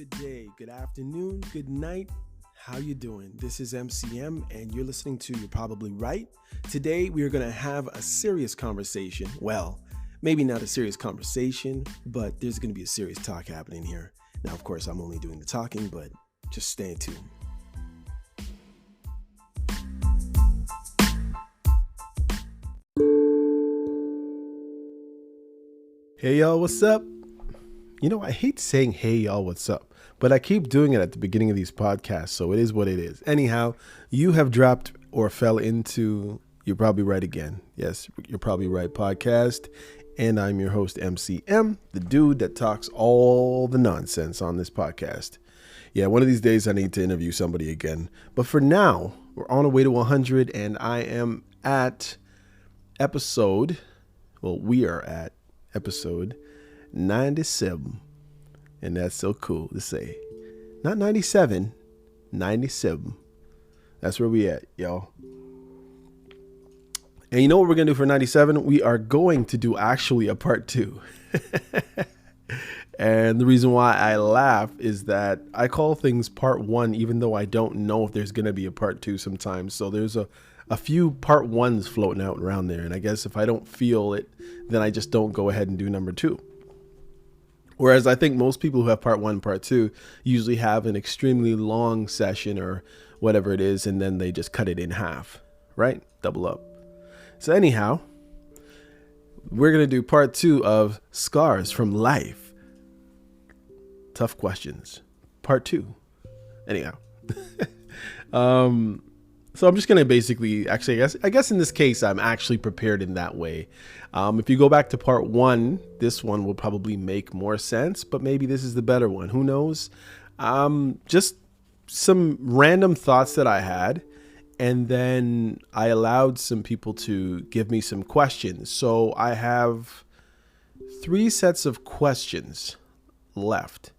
good day, good afternoon, good night. How you doing? This is MCM and you're listening to You're Probably Right. Today we are going to have a serious conversation. Well, maybe not a serious conversation, but there's going to be a serious talk happening here. Now, of course, I'm only doing the talking, but just stay tuned. Hey y'all, what's up? I hate saying hey y'all, what's up? But I keep doing it at the beginning of these podcasts, so it is what it is. Anyhow, you have dropped or fell into You're Probably Right again. Yes, You're Probably Right podcast. And I'm your host, MCM, the dude that talks all the nonsense on this podcast. Yeah, one of these days I need to interview somebody again. But for now, we're on our way to 100, and I am at we are at episode 97. And that's so cool to say. Not 97, 97. That's where we at, y'all. And you know what we're going to do for 97? We are going to do actually a part 2. And the reason why I laugh is that I call things part 1, even though I don't know if there's going to be a part 2 sometimes. So there's a few part 1s floating out around there. And I guess if I don't feel it, then I just don't go ahead and do number 2. Whereas I think most people who have part 1, part 2 usually have an extremely long session or whatever it is, and then they just cut it in half, right? Double up. So anyhow, we're going to do part 2 of Scars from Life. Tough questions. Part 2. Anyhow. So I'm just going to basically, I guess in this case, I'm actually prepared in that way. If you go back to part 1, this one will probably make more sense, but maybe this is the better one. Who knows? Just some random thoughts that I had, and then I allowed some people to give me some questions. So I have 3 sets of questions left.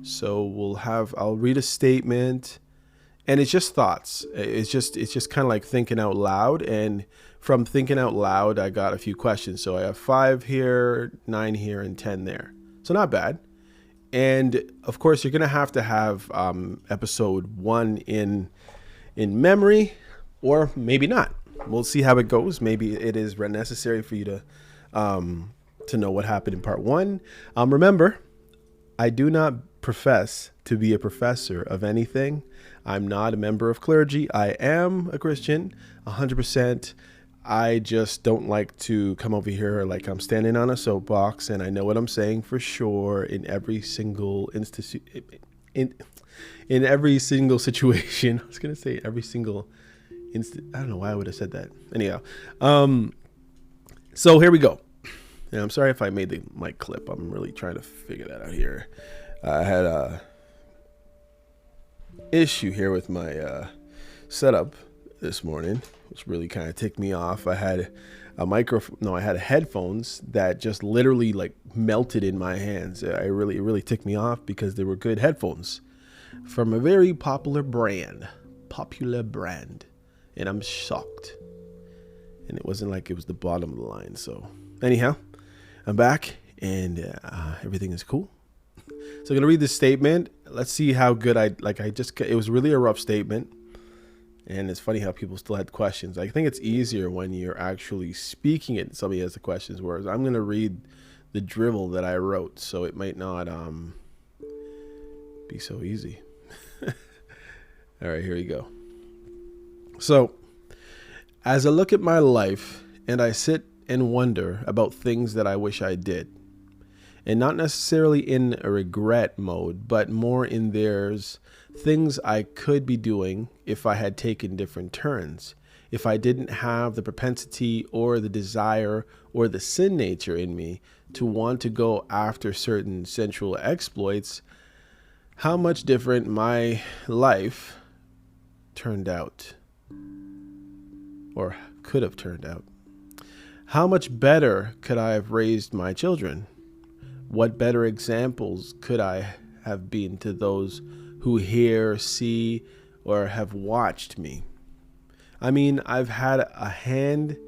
So I'll read a statement. And it's just thoughts. It's just kind of like thinking out loud. And from thinking out loud, I got a few questions. So I have 5 here, 9 here, and 10 there. So not bad. And of course, you're going to have episode 1 in memory, or maybe not. We'll see how it goes. Maybe it is necessary for you to know what happened in part 1. Remember, I do not profess to be a professor of anything. I'm not a member of clergy. I am a Christian, 100%. I just don't like to come over here like I'm standing on a soapbox, and I know what I'm saying for sure in every single in every single situation. I was gonna say every single I don't know why I would have said that. Anyhow, so here we go. And I'm sorry if I made the mic clip. I'm really trying to figure that out here. I had a issue here with my setup this morning, which really kind of ticked me off. I had I had headphones that just literally like melted in my hands. It really ticked me off because they were good headphones from a very popular brand, and I'm shocked. And it wasn't like it was the bottom of the line. So anyhow, I'm back and everything is cool. So I'm going to read this statement. Let's see how good it was really a rough statement. And it's funny how people still had questions. I think it's easier when you're actually speaking it and somebody has the questions, whereas I'm going to read the drivel that I wrote. So it might not be so easy. All right, here we go. So as I look at my life and I sit and wonder about things that I wish I did, and not necessarily in a regret mode, but more in there's things I could be doing if I had taken different turns, if I didn't have the propensity or the desire or the sin nature in me to want to go after certain sensual exploits, how much different my life turned out, or could have turned out. How much better could I have raised my children? What better examples could I have been to those who hear, see, or have watched me? I mean, I've had a hand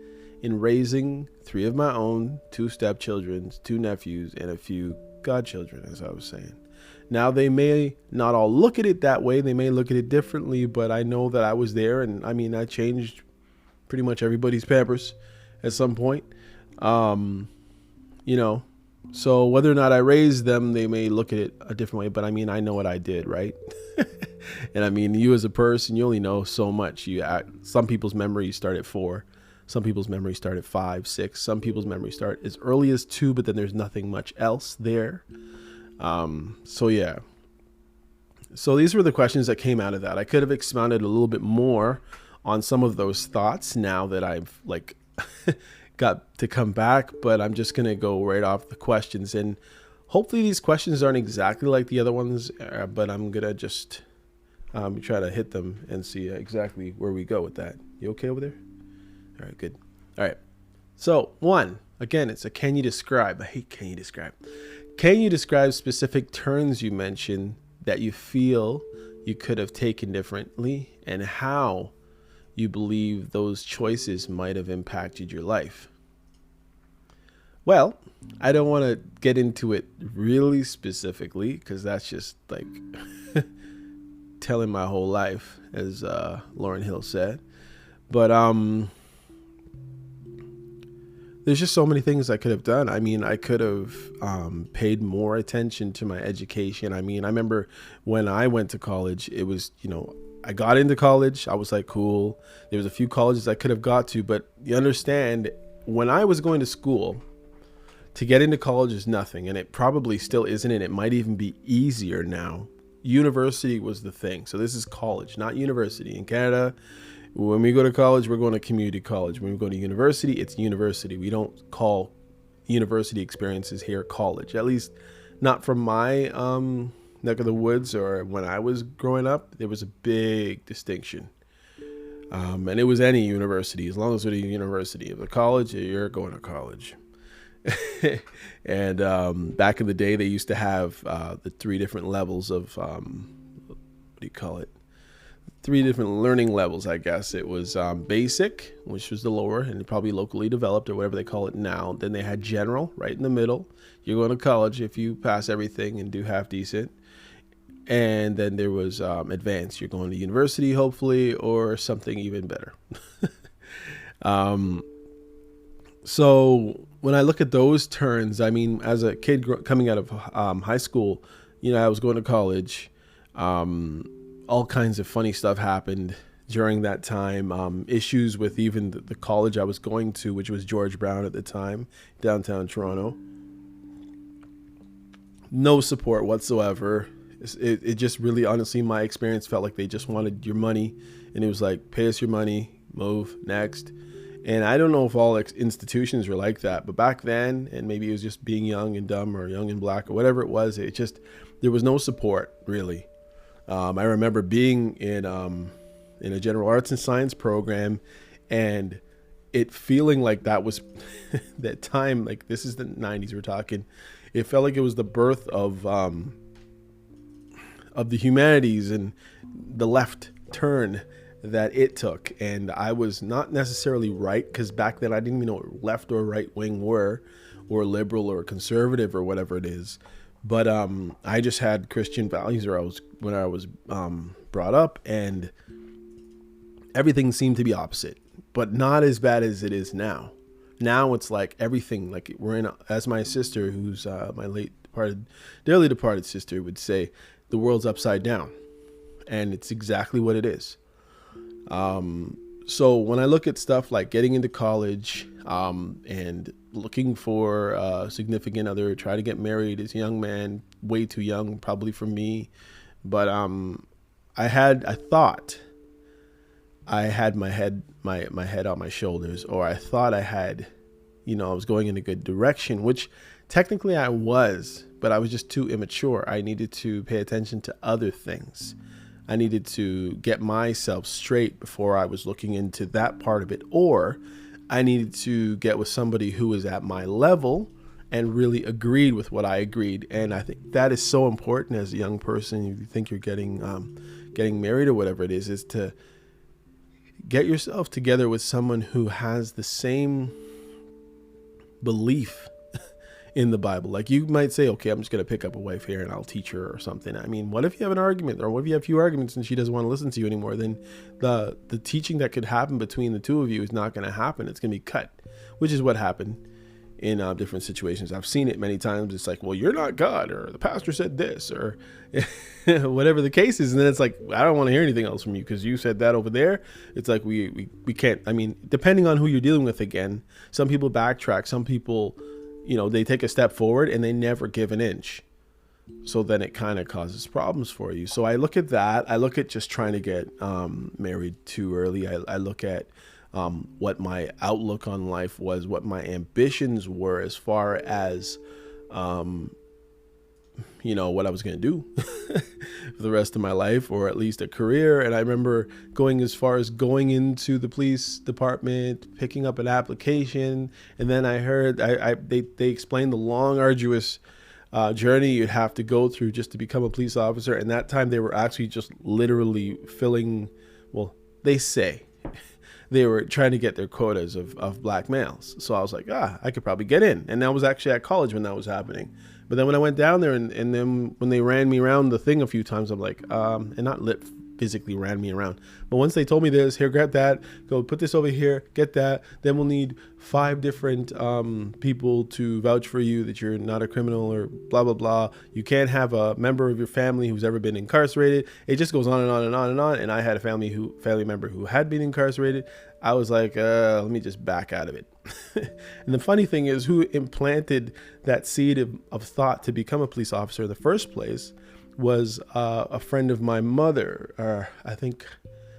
in raising 3 of my own, 2 stepchildren, 2 nephews, and a few godchildren, as I was saying. Now, they may not all look at it that way. They may look at it differently, but I know that I was there. And I mean, I changed pretty much everybody's Pampers at some point. Um, you know, so whether or not I raised them, they may look at it a different way. But I mean, I know what I did, right? And I mean, you as a person, you only know so much. Some people's memories start at 4. Some people's memories start at 5, 6. Some people's memories start as early as 2, but then there's nothing much else there. So yeah. So these were the questions that came out of that. I could have expounded a little bit more on some of those thoughts now that I've like got to come back, but I'm just going to go right off the questions. And hopefully these questions aren't exactly like the other ones, but I'm going to just try to hit them and see exactly where we go with that. You okay over there? All right, good. All right. So 1, again, it's a can you describe? I hate can you describe. Can you describe specific turns you mentioned that you feel you could have taken differently, and how you believe those choices might have impacted your life? Well, I don't want to get into it really specifically because that's just like telling my whole life, as Lauryn Hill said. But there's just so many things I could have done. I mean, I could have paid more attention to my education. I mean, I remember when I went to college, it was, I got into college. I was like, cool. There was a few colleges I could have got to, but you understand, when I was going to school, to get into college is nothing, and it probably still isn't, and it might even be easier now. University was the thing. So this is college, not university. In Canada, when we go to college, we're going to community college. When we go to university, it's university. We don't call university experiences here college, at least not from my neck of the woods, or when I was growing up. There was a big distinction. And it was any university. As long as it's a university. If a college, you're going to college. And back in the day, they used to have the 3 different levels of, what do you call it? 3 different learning levels, I guess. It was basic, which was the lower, and probably locally developed or whatever they call it now. Then they had general, right in the middle. You're going to college if you pass everything and do half decent. And then there was advanced. You're going to university, hopefully, or something even better. So when I look at those turns, I mean, as a kid coming out of high school, I was going to college. All kinds of funny stuff happened during that time. Issues with even the college I was going to, which was George Brown at the time, downtown Toronto. No support whatsoever. It just really, honestly, my experience felt like they just wanted your money, and it was like, pay us your money, move, next. And I don't know if all institutions were like that, but back then, and maybe it was just being young and dumb or young and black or whatever it was, there was no support, really. I remember being in a general arts and science program, and it feeling like that was that time, like this is the 90s we're talking. It felt like it was the birth of the humanities and the left turn that it took. And I was not necessarily right, because back then I didn't even know what left or right wing were, or liberal or conservative or whatever it is. But I just had Christian values when I was brought up, and everything seemed to be opposite, but not as bad as it is now. Now it's like everything, like as my sister, who's my dearly departed sister, would say, the world's upside down, and it's exactly what it is. So when I look at stuff like getting into college, and looking for a significant other, try to get married as a young man, way too young, probably for me. But, I thought I had my head on my shoulders, or I thought I had, I was going in a good direction, which technically I was, but I was just too immature. I needed to pay attention to other things. I needed to get myself straight before I was looking into that part of it, or I needed to get with somebody who was at my level and really agreed with what I agreed. And I think that is so important as a young person. If you think you're getting married or whatever it is to get yourself together with someone who has the same belief in the Bible. Like you might say, okay, I'm just going to pick up a wife here and I'll teach her or something. I mean, what if you have an argument, or what if you have a few arguments and she doesn't want to listen to you anymore? Then the teaching that could happen between the two of you is not going to happen. It's going to be cut, which is what happened in different situations. I've seen it many times. It's like, well, you're not God, or the pastor said this, or whatever the case is. And then it's like, I don't want to hear anything else from you because you said that over there. It's like, we can't, I mean, depending on who you're dealing with, again, some people backtrack, some people, they take a step forward and they never give an inch. So then it kind of causes problems for you. So I look at that. I look at just trying to get married too early. I look at what my outlook on life was, what my ambitions were as far as, what I was going to do for the rest of my life, or at least a career. And I remember going as far as going into the police department, picking up an application. And then I heard they explained the long, arduous journey you'd have to go through just to become a police officer. And that time they were actually just literally filling, well, they say they were trying to get their quotas of black males. So I was like, I could probably get in. And I was actually at college when that was happening. But then when I went down there and then when they ran me around the thing a few times, I'm like, and not physically ran me around. But once they told me this, here, grab that, go put this over here, get that. Then we'll need 5 different people to vouch for you that you're not a criminal or blah, blah, blah. You can't have a member of your family who's ever been incarcerated. It just goes on and on and on and on. And I had a family member who had been incarcerated. I was like, let me just back out of it. And the funny thing is, who implanted that seed of thought to become a police officer in the first place was a friend of my mother. I think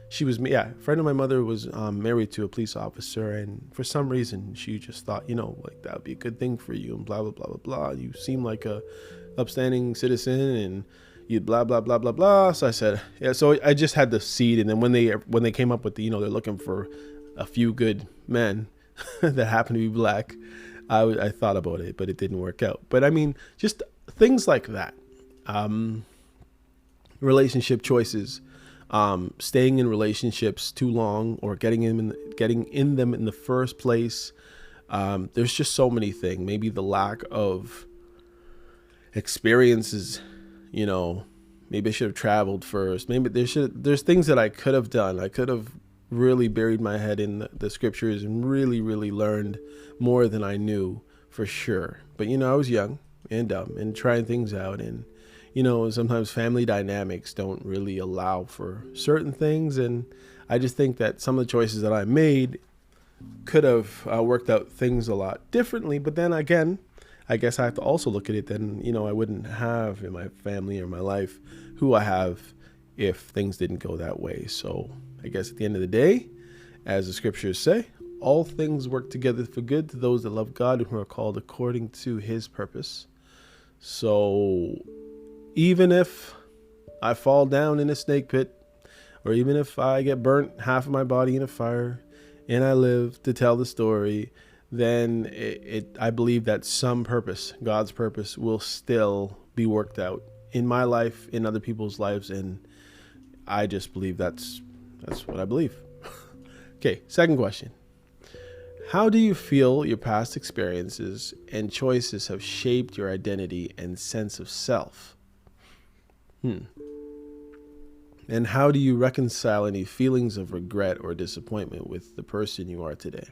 she was, a friend of my mother was married to a police officer. And for some reason, she just thought, like that would be a good thing for you and blah, blah, blah, blah, blah. You seem like a upstanding citizen and you blah, blah, blah, blah, blah. So I said, yeah, so I just had the seed. And then when they came up with they're looking for a few good men that happen to be black, I thought about it, but it didn't work out. But I mean, just things like that. Relationship choices, staying in relationships too long, or getting in them in the first place. There's just so many things. Maybe the lack of experiences, maybe I should have traveled first. Maybe there's things that I could have done. I could have really buried my head in the scriptures and really, really learned more than I knew, for sure. But, I was young and dumb and trying things out. And, sometimes family dynamics don't really allow for certain things. And I just think that some of the choices that I made could have worked out things a lot differently. But then again, I guess I have to also look at it then, I wouldn't have in my family or my life who I have if things didn't go that way. So I guess at the end of the day, as the scriptures say, all things work together for good to those that love God and who are called according to his purpose. So even if I fall down in a snake pit, or even if I get burnt half of my body in a fire and I live to tell the story, then I believe that some purpose, God's purpose, will still be worked out in my life, in other people's lives. And I just believe that's what I believe. Okay, second question. How do you feel your past experiences and choices have shaped your identity and sense of self? And how do you reconcile any feelings of regret or disappointment with the person you are today?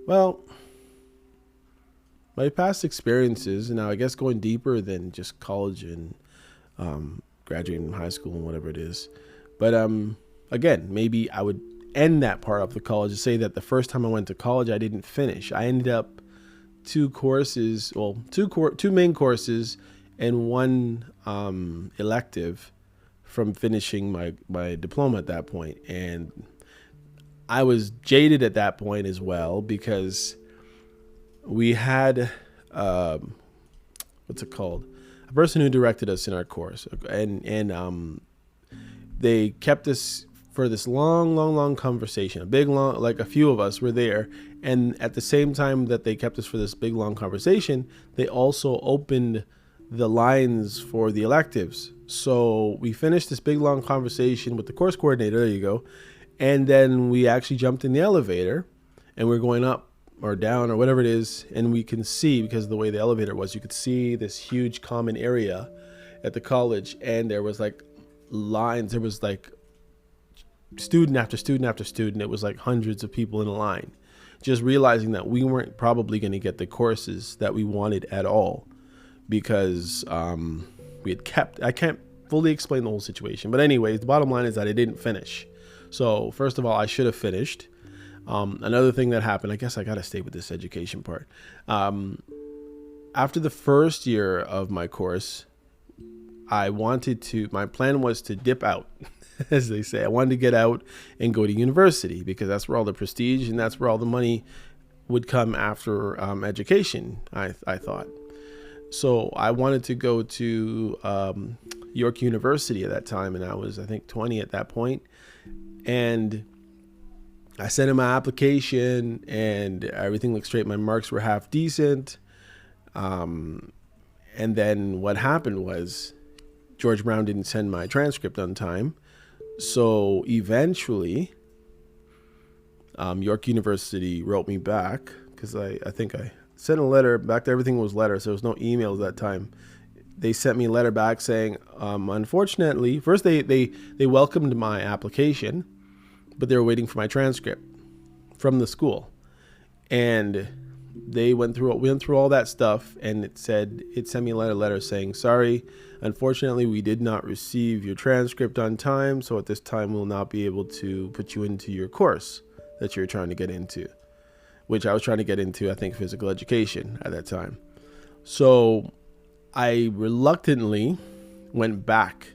Well, my past experiences, now I guess going deeper than just college and graduating from high school and whatever it is. But again, maybe I would end that part of the college to say that the first time I went to college, I didn't finish. I ended up two main courses and one elective from finishing my diploma at that point. And I was jaded at that point as well, because we had, what's it called? A person who directed us in our course. And they kept us for this long conversation, a few of us were there. And at the same time that they kept us for this big, long conversation, they also opened the lines for the electives. So we finished this big, long conversation with the course coordinator. There you go. And then we actually jumped in the elevator and we're going up or down or whatever it is, and we can see, because of the way the elevator was, you could see this huge common area at the college, and there was like lines. There was like student after student after student. It was like hundreds of people in a line, just realizing that we weren't probably going to get the courses that we wanted at all, because we had kept, I can't fully explain the whole situation, but anyways, the bottom line is that I didn't finish. So first of all, I should have finished. Another thing that happened, I guess I got to stay with this education part. After the first year of my course, my plan was to dip out, as they say. I wanted to get out and go to university, because that's where all the prestige and that's where all the money would come after education, I thought. So I wanted to go to York University at that time, and I was, I think, 20 at that point. And I sent in my application, and everything looked straight. My marks were half decent. And then what happened was George Brown didn't send my transcript on time. So eventually, York University wrote me back, because I think I sent a letter back. To everything was letters. There was no emails at that time. They sent me a letter back saying, unfortunately, first they welcomed my application, but they were waiting for my transcript from the school. And they went through all that stuff, and it sent me a letter saying, sorry, unfortunately, we did not receive your transcript on time. So at this time, we'll not be able to put you into your course that you're trying to get into, which I was trying to get into, I think, physical education at that time. So I reluctantly went back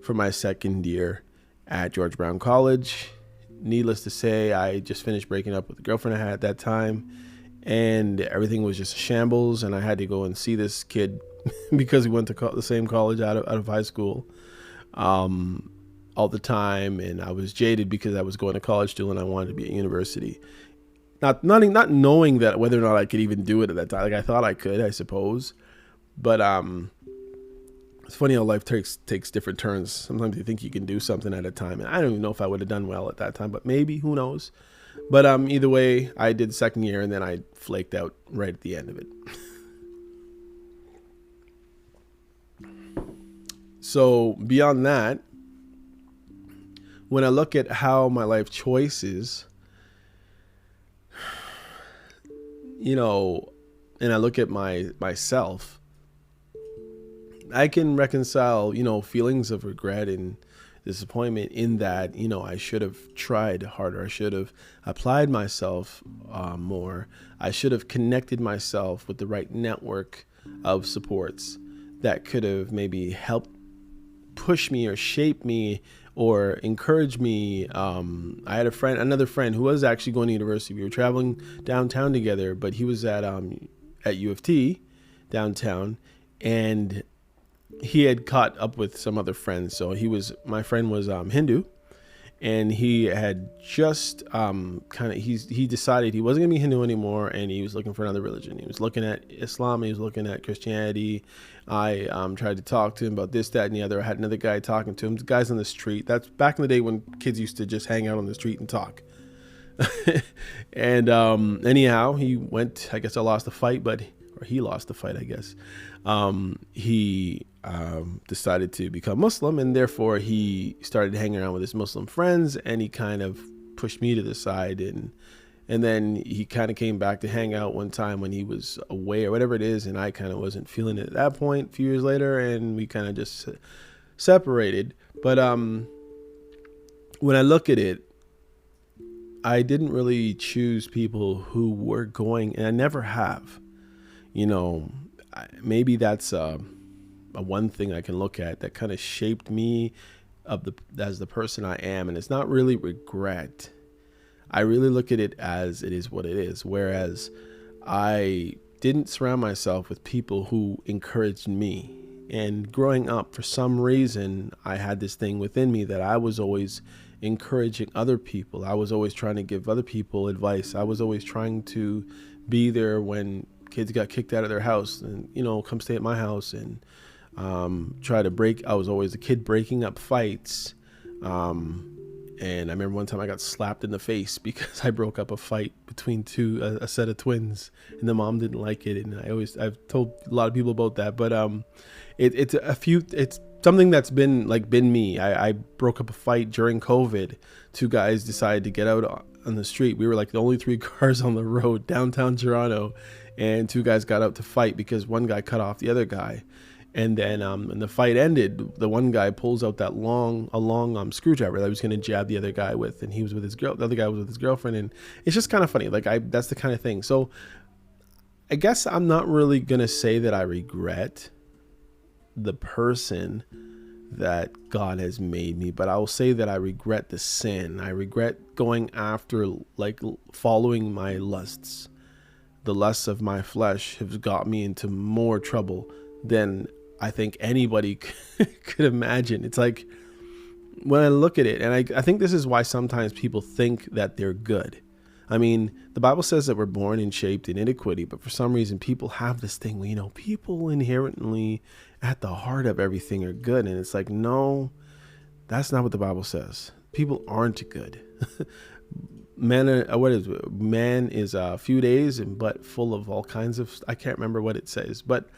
for my second year at George Brown College. Needless to say, I just finished breaking up with the girlfriend I had at that time, and everything was just a shambles, and I had to go and see this kid because we went to the same college out of high school all the time, and I was jaded because I was going to college still and I wanted to be at university. Not knowing that whether or not I could even do it at that time. Like, I thought I could, I suppose. But it's funny how life takes different turns. Sometimes you think you can do something at a time, and I don't even know if I would have done well at that time, but maybe, who knows. But either way, I did second year, and then I flaked out right at the end of it. So beyond that, when I look at how my life choices, and I look at myself, I can reconcile, feelings of regret and disappointment in that, I should have tried harder. I should have applied myself more. I should have connected myself with the right network of supports that could have maybe helped push me or shape me or encourage me. I had another friend who was actually going to university. We were traveling downtown together, but he was at U of T downtown, and he had caught up with some other friends. So my friend was Hindu, and he had just he decided he wasn't gonna be Hindu anymore, and he was looking for another religion. He was looking at Islam, he was looking at Christianity. I tried to talk to him about this, that, and the other. I had another guy talking to him. The guys on the street. That's back in the day when kids used to just hang out on the street and talk. And anyhow, he went. I guess I lost the fight, or he lost the fight, I guess. He decided to become Muslim, and therefore he started hanging around with his Muslim friends, and he kind of pushed me to the side, and then he kind of came back to hang out one time when he was away or whatever it is, and I kind of wasn't feeling it at that point a few years later, and we kind of just separated. But when I look at it, I didn't really choose people who were going, and I never have. Maybe that's a one thing I can look at that kind of shaped me as the person I am. And it's not really regret. I really look at it as it is what it is. Whereas I didn't surround myself with people who encouraged me. And growing up, for some reason, I had this thing within me that I was always encouraging other people. I was always trying to give other people advice. I was always trying to be there when kids got kicked out of their house and, come stay at my house and try to I was always a kid breaking up fights. And I remember one time I got slapped in the face because I broke up a fight between a set of twins, and the mom didn't like it. And I've told a lot of people about that, but it's something that's been me. I broke up a fight during COVID. Two guys decided to get out on the street. We were like the only three cars on the road downtown Toronto, and two guys got out to fight because one guy cut off the other guy. And then when the fight ended, the one guy pulls out a long screwdriver that he was going to jab the other guy with, and he was with his girl. The other guy was with his girlfriend, and it's just kind of funny. That's the kind of thing. So I guess I'm not really going to say that I regret the person that God has made me, but I will say that I regret the sin. I regret going after, following my lusts. The lusts of my flesh have got me into more trouble than I think anybody could imagine. It's like, when I look at it, and I think this is why sometimes people think that they're good. I mean, the Bible says that we're born and shaped in iniquity, but for some reason people have this thing where, people inherently at the heart of everything are good. And it's like, no, that's not what the Bible says. People aren't good. Man is a few days but full of all kinds of, I can't remember what it says, but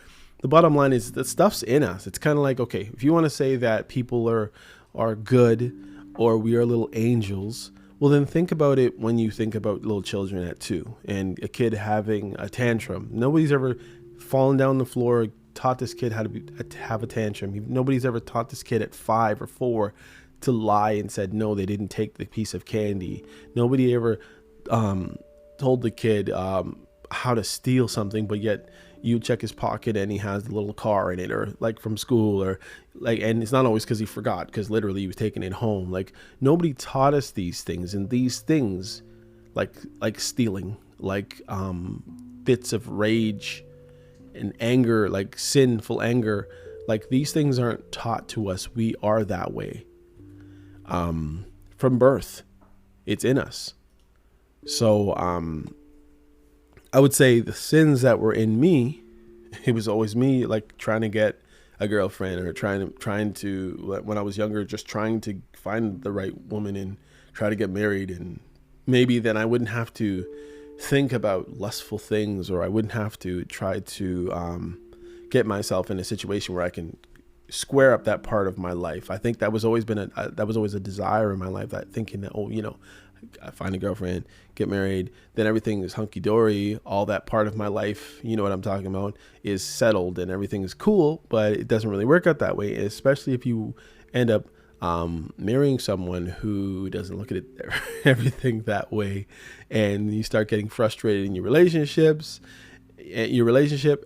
the bottom line is the stuff's in us. It's kind of like, okay, if you want to say that people are good, or we are little angels, well, then think about it when you think about little children at 2 and a kid having a tantrum. Nobody's ever fallen down the floor, taught this kid how to have a tantrum. Nobody's ever taught this kid at 5 or 4 to lie and said, no, they didn't take the piece of candy. Nobody ever told the kid how to steal something, but yet you check his pocket and he has the little car in it, or from school, or and it's not always because he forgot, because literally he was taking it home. Nobody taught us these things, and these things like stealing, fits of rage and anger, sinful anger, these things aren't taught to us. We are that way from birth. It's in us. So I would say the sins that were in me, it was always me, trying to get a girlfriend, or trying to, when I was younger, just trying to find the right woman and try to get married. And maybe then I wouldn't have to think about lustful things, or I wouldn't have to try to get myself in a situation where I can square up that part of my life. I think that was always a desire in my life, that thinking that, I find a girlfriend, get married, then everything is hunky-dory. All that part of my life, you know what I'm talking about, is settled and everything is cool. But it doesn't really work out that way, especially if you end up marrying someone who doesn't look at it everything that way, and you start getting frustrated in your relationship,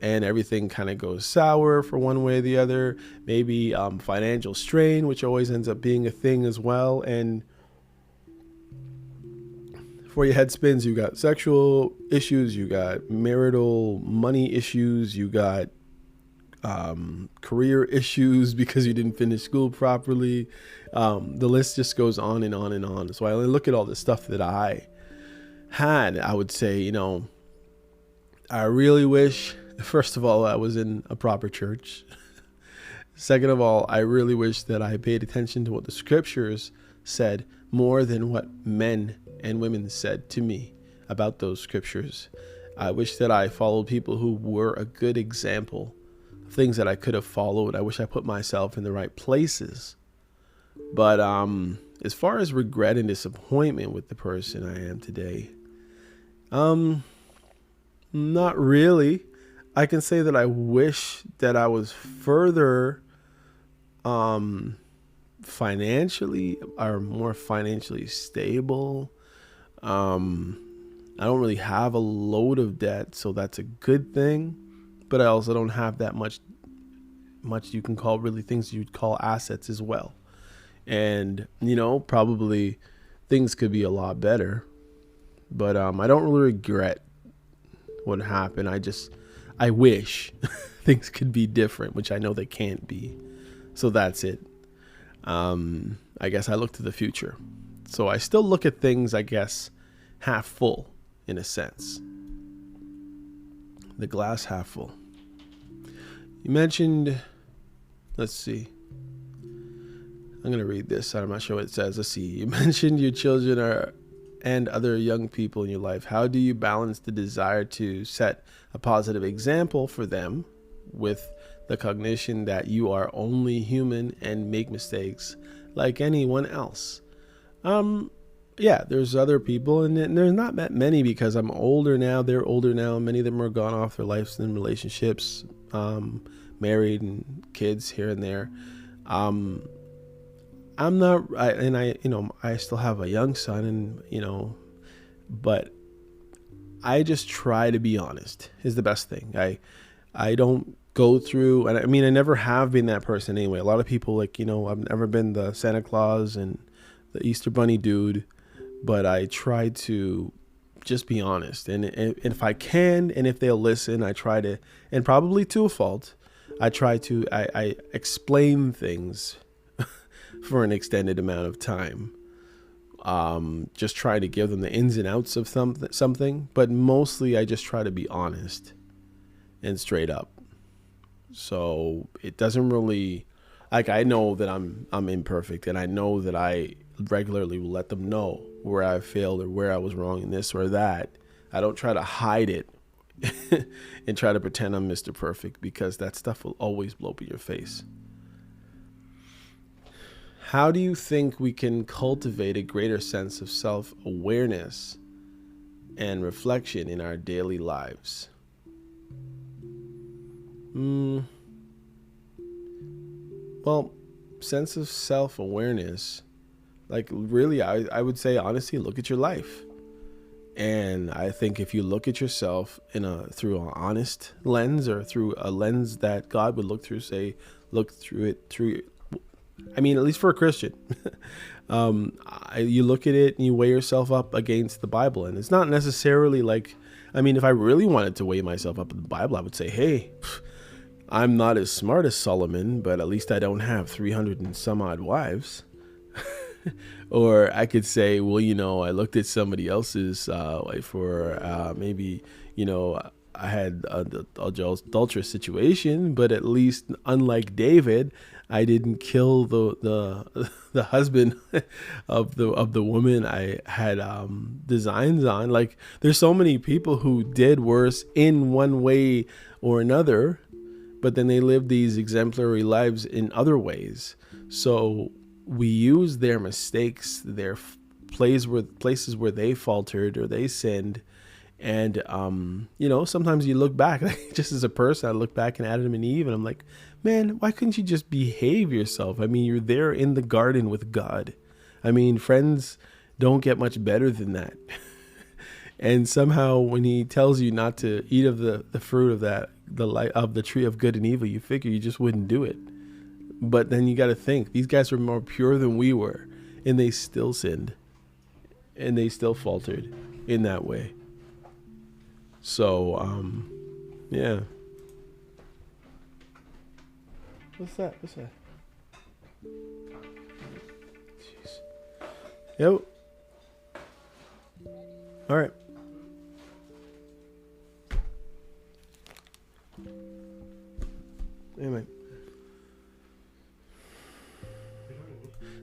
and everything kind of goes sour for one way or the other. Maybe financial strain, which always ends up being a thing as well. And before your head spins, you got sexual issues, you got marital money issues, you got career issues because you didn't finish school properly. The list just goes on and on and on. So I look at all the stuff that I had. I would say, I really wish, first of all, I was in a proper church. Second of all, I really wish that I paid attention to what the scriptures said more than what men and women said to me about those scriptures. I wish that I followed people who were a good example of things that I could have followed. I wish I put myself in the right places. But as far as regret and disappointment with the person I am today, not really. I can say that I wish that I was further financially, or more financially stable. I don't really have a load of debt, so that's a good thing. But I also don't have that much you can call really things you'd call assets as well. And, probably things could be a lot better. But I don't really regret what happened. I wish things could be different, which I know they can't be. So that's it. I guess I look to the future. So I still look at things, I guess, half full in a sense. The glass half full. You mentioned, let's see. I'm I'm going to read this. I'm not sure what it says. Let's see. You mentioned your children are and other young people in your life. How do you balance the desire to set a positive example for them with the cognition that you are only human and make mistakes like anyone else? Yeah, there's other people, and there's not that many because I'm older now. They're older now. Many of them are gone off their lives in relationships, married and kids here and there. I'm not, I still have a young son, and but I just try to be honest is the best thing. I don't go through, and I mean, I never have been that person anyway. A lot of people I've never been the Santa Claus and the Easter Bunny dude, but I try to just be honest. And if I can, and if they'll listen, I try to, and probably to a fault, I explain things for an extended amount of time. Just try to give them the ins and outs of something, but mostly I just try to be honest and straight up. So it doesn't really, I know that I'm imperfect, and I know that I regularly will let them know where I failed or where I was wrong in this or that. I don't try to hide it and try to pretend I'm Mr. Perfect, because that stuff will always blow up in your face. How do you think we can cultivate a greater sense of self-awareness and reflection in our daily lives? Well, sense of self-awareness, really, I would say, honestly, look at your life. And I think if you look at yourself through an honest lens, or through a lens that God would look through at least for a Christian, you look at it and you weigh yourself up against the Bible. And it's not necessarily if I really wanted to weigh myself up with the Bible, I would say, hey, I'm not as smart as Solomon, but at least I don't have 300 and some odd wives. Or I could say, well, I looked at somebody else's maybe, I had an adulterous situation, but at least, unlike David, I didn't kill the husband of the woman I had designs on. There's so many people who did worse in one way or another, but then they lived these exemplary lives in other ways. So we use their mistakes, their places where they faltered or they sinned. And, sometimes you look back, just as a person, I look back at Adam and Eve and I'm like, man, why couldn't you just behave yourself? I mean, you're there in the garden with God. I mean, friends don't get much better than that. And somehow when he tells you not to eat of the fruit of the tree of good and evil, you figure you just wouldn't do it. But then you got to think, these guys were more pure than we were, and they still sinned, and they still faltered in that way. So, yeah. What's that? Jeez. Yo. All right. Anyway.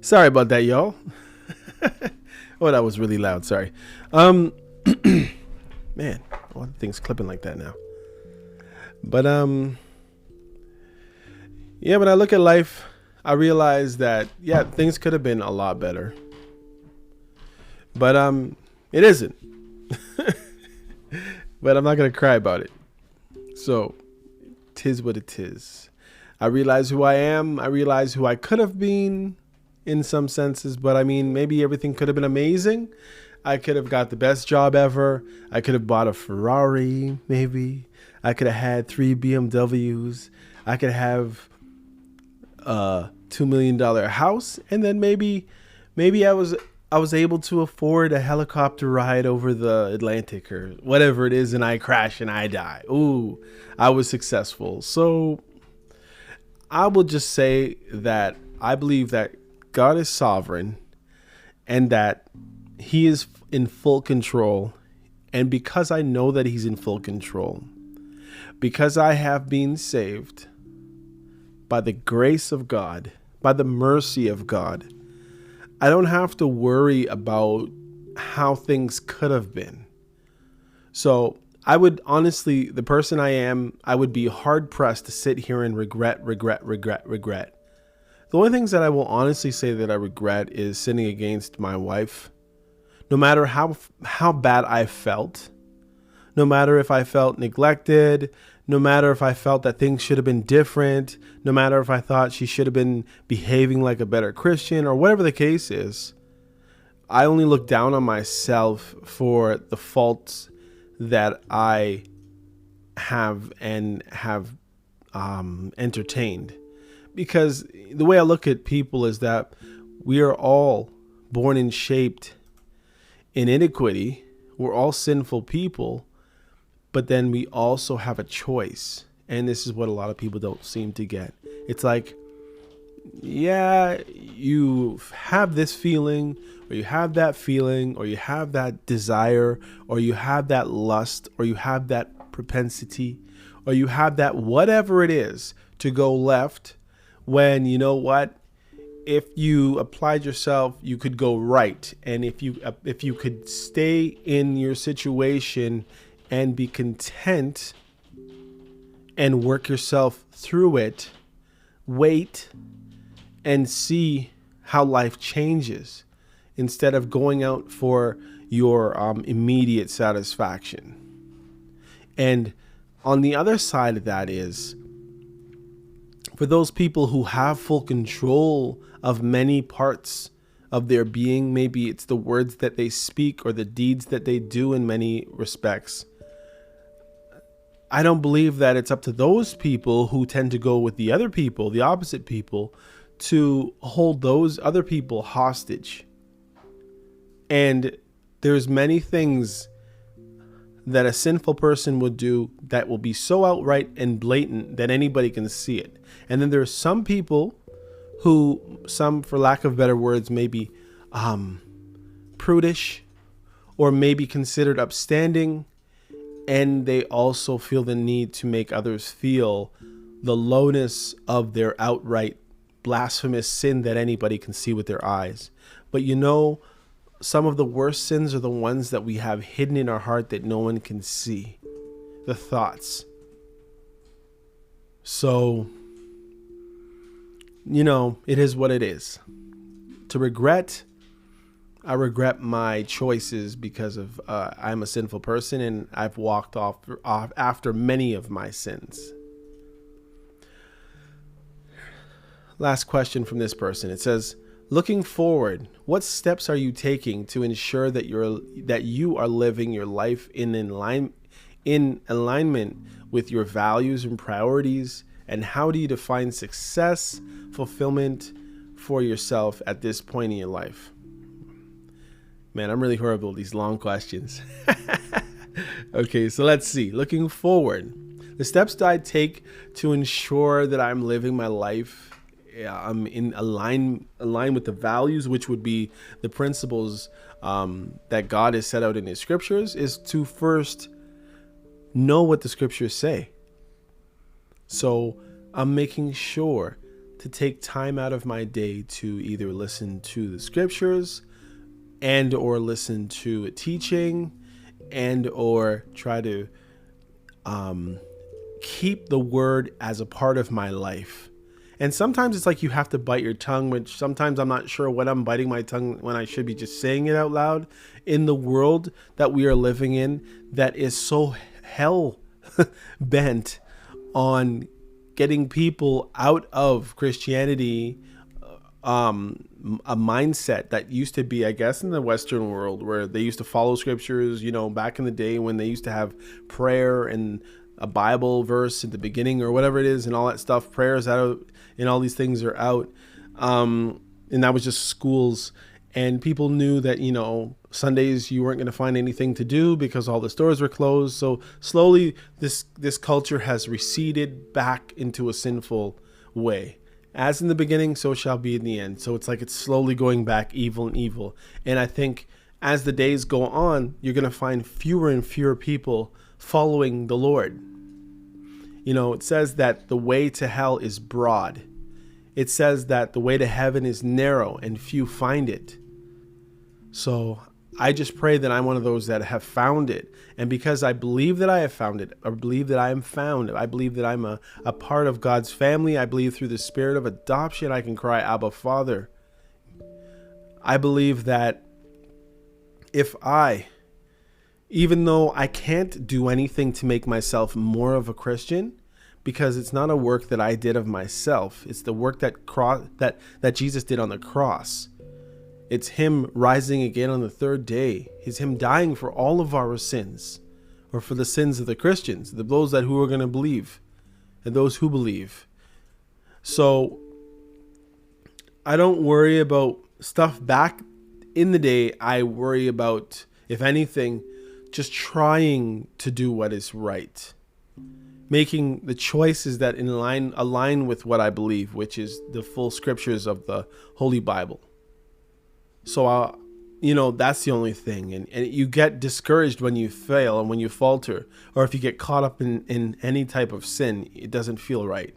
Sorry about that, y'all. Oh, that was really loud. Sorry. Man, all the things clipping like that now. But yeah, when I look at life, I realize that things could have been a lot better. But it isn't. But I'm not gonna cry about it. So, 'tis what it is. I realize who I am. I realize who I could have been in some senses, but I mean, maybe everything could have been amazing. I could have got the best job ever. I could have bought a Ferrari, maybe. I could have had 3 BMWs. I could have a $2 million house, and then maybe I was able to afford a helicopter ride over the Atlantic or whatever it is, and I crash and I die. Ooh, I was successful. So I will just say that I believe that God is sovereign and that he is in full control. And because I know that he's in full control, because I have been saved by the grace of God, by the mercy of God. I don't have to worry about how things could have been. So I would honestly, the person I am, I would be hard pressed to sit here and regret. The only things that I will honestly say that I regret is sinning against my wife. No matter how bad I felt, no matter if I felt neglected, no matter if I felt that things should have been different, no matter if I thought she should have been behaving like a better Christian, or whatever the case is, I only look down on myself for the faults that I have entertained. Because the way I look at people is that we are all born and shaped in iniquity. We're all sinful people, but then we also have a choice. And this is what a lot of people don't seem to get. It's like, yeah, you have this feeling, or you have that feeling, or you have that desire, or you have that lust, or you have that propensity, or you have that whatever it is to go left, when you know what? If you applied yourself, you could go right. And if you could stay in your situation and be content and work yourself through it, wait and see how life changes instead of going out for your immediate satisfaction. And on the other side of that is, for those people who have full control of many parts of their being, maybe it's the words that they speak or the deeds that they do in many respects. I don't believe that it's up to those people who tend to go with the other people, the opposite people, to hold those other people hostage. And there's many things that a sinful person would do that will be so outright and blatant that anybody can see it. And then there's some people who, some, for lack of better words, may be prudish or maybe considered upstanding, and they also feel the need to make others feel the lowness of their outright blasphemous sin that anybody can see with their eyes. But you know, some of the worst sins are the ones that we have hidden in our heart that no one can see. The thoughts. So, you know, it is what it is. To regret, I regret my choices because of I'm a sinful person and I've walked off after many of my sins. Last question from this person. It says, looking forward, what steps are you taking to ensure that you are living your life in alignment with your values and priorities? And how do you define success, fulfillment for yourself at this point in your life? Man, I'm really horrible with these long questions. Okay, so let's see. Looking forward, the steps that I take to ensure that I'm living my life I'm in align with the values, which would be the principles that God has set out in his scriptures, is to first know what the scriptures say. So I'm making sure to take time out of my day to either listen to the scriptures and or listen to a teaching and or try to keep the word as a part of my life. And sometimes it's like you have to bite your tongue, which sometimes I'm not sure when I'm biting my tongue when I should be just saying it out loud. In the world that we are living in, that is so hell bent on getting people out of Christianity, a mindset that used to be, I guess, in the Western world where they used to follow scriptures, you know, back in the day when they used to have prayer and a Bible verse at the beginning or whatever it is and all that stuff. Prayers out and all these things are out. And that was just schools. And people knew that, you know, Sundays you weren't going to find anything to do because all the stores were closed. So slowly this culture has receded back into a sinful way. As in the beginning, so shall be in the end. So it's like it's slowly going back evil and evil. And I think as the days go on, you're going to find fewer and fewer people following the Lord. You know, it says that the way to hell is broad It says that the way to heaven is narrow and few find it. So I just pray that I'm one of those that have found it. And because I believe that I have found it, I believe that I am found, I believe that I'm a part of God's family. I believe through the spirit of adoption, I can cry, Abba, Father. I believe that if even though I can't do anything to make myself more of a Christian, because it's not a work that I did of myself. It's the work that Jesus did on the cross. It's him rising again on the third day. It's him dying for all of our sins, or for the sins of the Christians, those who are going to believe, and those who believe. So I don't worry about stuff back in the day. I worry about, if anything, just trying to do what is right. Making the choices that align with what I believe, which is the full scriptures of the Holy Bible. So, that's the only thing. And you get discouraged when you fail and when you falter, or if you get caught up in any type of sin, it doesn't feel right.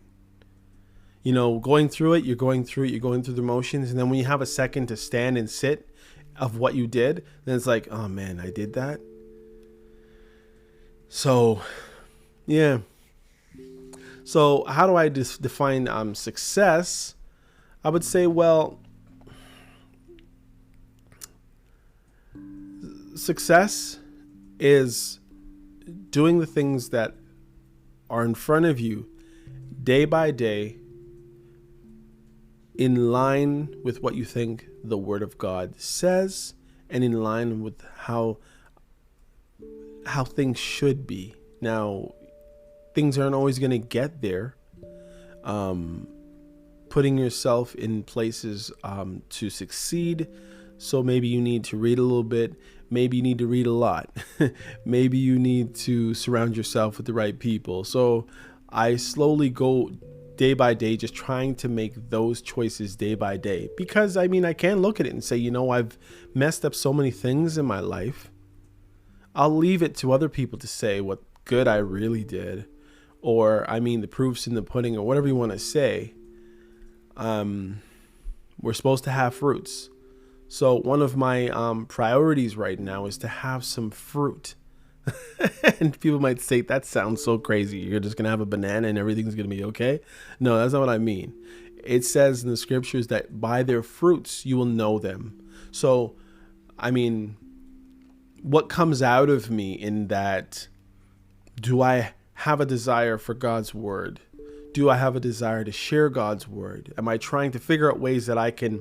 Going through it, you're going through the motions. And then when you have a second to stand and sit of what you did, then it's like, oh man, I did that. So, yeah. So how do I define success? I would say, well, success is doing the things that are in front of you day by day, in line with what you think the Word of God says, and in line with how things should be. Now, things aren't always going to get there. Putting yourself in places to succeed. So maybe you need to read a little bit. Maybe you need to read a lot. Maybe you need to surround yourself with the right people. So I slowly go day by day, just trying to make those choices day by day. Because I can look at it and say, I've messed up so many things in my life. I'll leave it to other people to say what good I really did. Or, the proof's in the pudding, or whatever you want to say. We're supposed to have fruits. So one of my priorities right now is to have some fruit. And people might say, that sounds so crazy. You're just going to have a banana and everything's going to be okay? No, that's not what I mean. It says in the scriptures that by their fruits you will know them. So, what comes out of me in that, do I have a desire for God's word? Do I have a desire to share God's word? Am I trying to figure out ways that I can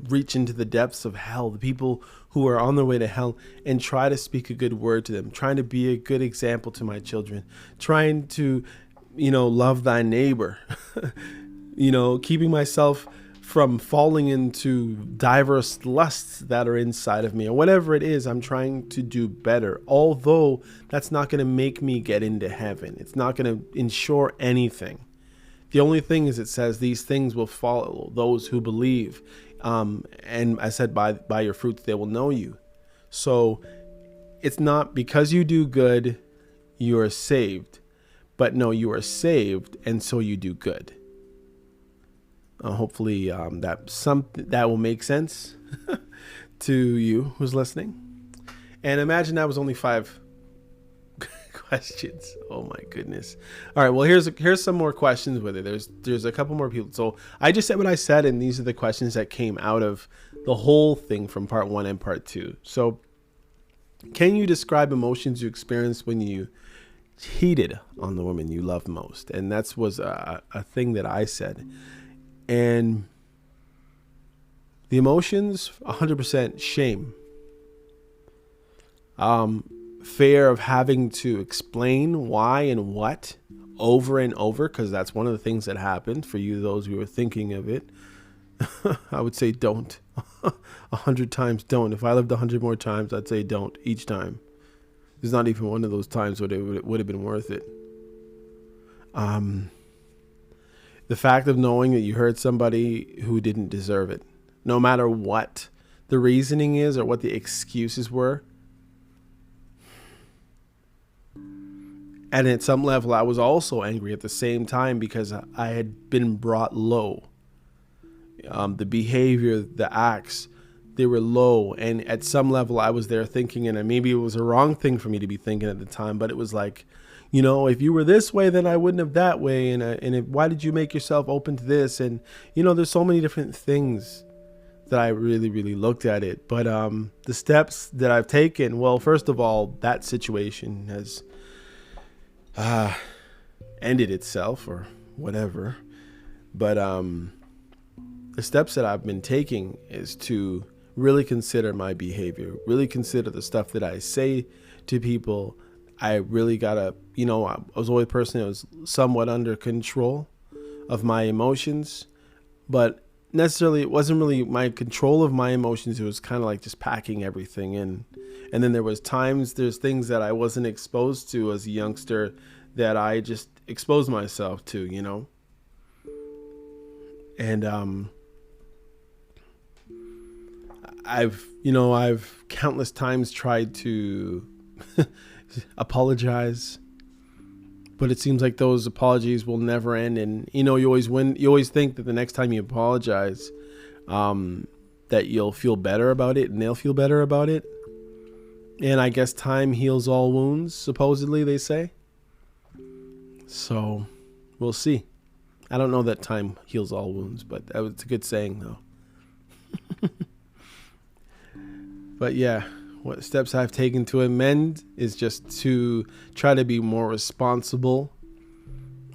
reach into the depths of hell, the people who are on their way to hell, and try to speak a good word to them, trying to be a good example to my children, trying to, love thy neighbor, keeping myself from falling into diverse lusts that are inside of me, or whatever it is. I'm trying to do better, although that's not going to make me get into heaven. It's not going to ensure anything. The only thing is, it says these things will follow those who believe. And I said, by your fruits, they will know you. So it's not because you do good, you are saved. But no, you are saved, and so you do good. Hopefully that will make sense to you who's listening. And imagine that was only 5 questions. Oh my goodness. All right, well, here's some more questions with it. There's a couple more people. So I just said what I said, and these are the questions that came out of the whole thing from part 1 and part 2. So, can you describe emotions you experienced when you cheated on the woman you love most? And that was a thing that I said. And the emotions, 100% shame. Fear of having to explain why and what over and over, because that's one of the things that happened for you, those who are thinking of it. I would say don't. 100 times don't. If I lived 100 more times, I'd say don't each time. There's not even one of those times where it would have been worth it. The fact of knowing that you hurt somebody who didn't deserve it, no matter what the reasoning is or what the excuses were. And at some level, I was also angry at the same time because I had been brought low. The behavior, the acts, they were low. And at some level, I was there thinking, and maybe it was a wrong thing for me to be thinking at the time, but it was like, if you were this way, then I wouldn't have that way. Why did you make yourself open to this? And, there's so many different things that I really, really looked at it. But the steps that I've taken, well, first of all, that situation has ended itself or whatever. But the steps that I've been taking is to really consider my behavior, really consider the stuff that I say to people. I really gotta, I was always a person that was somewhat under control of my emotions, but necessarily it wasn't really my control of my emotions. It was kind of like just packing everything in. And then there's things that I wasn't exposed to as a youngster that I just exposed myself to, and I've countless times tried to apologize, but it seems like those apologies will never end. And you always think that the next time you apologize, that you'll feel better about it and they'll feel better about it. And I guess time heals all wounds, supposedly they say. So we'll see. I don't know that time heals all wounds, but it's a good saying though. But yeah, what steps I've taken to amend is just to try to be more responsible.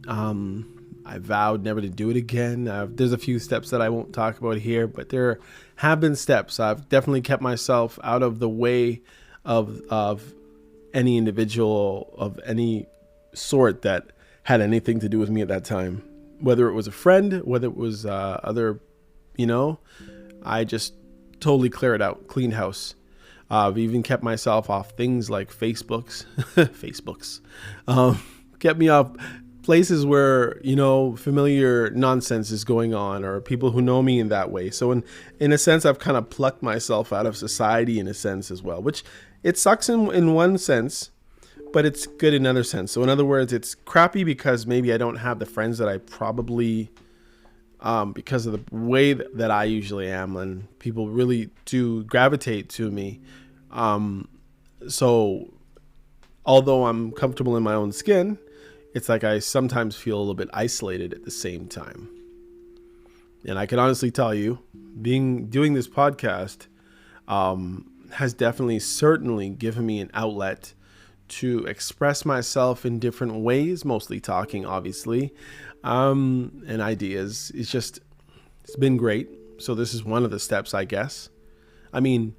I vowed never to do it again. There's a few steps that I won't talk about here, but there have been steps. I've definitely kept myself out of the way of any individual of any sort that had anything to do with me at that time. Whether it was a friend, whether it was other, I just totally cleared out, cleaned house. I've even kept myself off things like Facebooks, kept me off places where, familiar nonsense is going on or people who know me in that way. So in a sense, I've kind of plucked myself out of society in a sense as well, which it sucks in one sense, but it's good in another sense. So in other words, it's crappy because maybe I don't have the friends that I probably, because of the way that I usually am, and people really do gravitate to me. So although I'm comfortable in my own skin, it's like I sometimes feel a little bit isolated at the same time. And I can honestly tell you, doing this podcast has certainly given me an outlet to express myself in different ways, mostly talking, obviously, and ideas. It's been great. So this is one of the steps, I guess. I mean,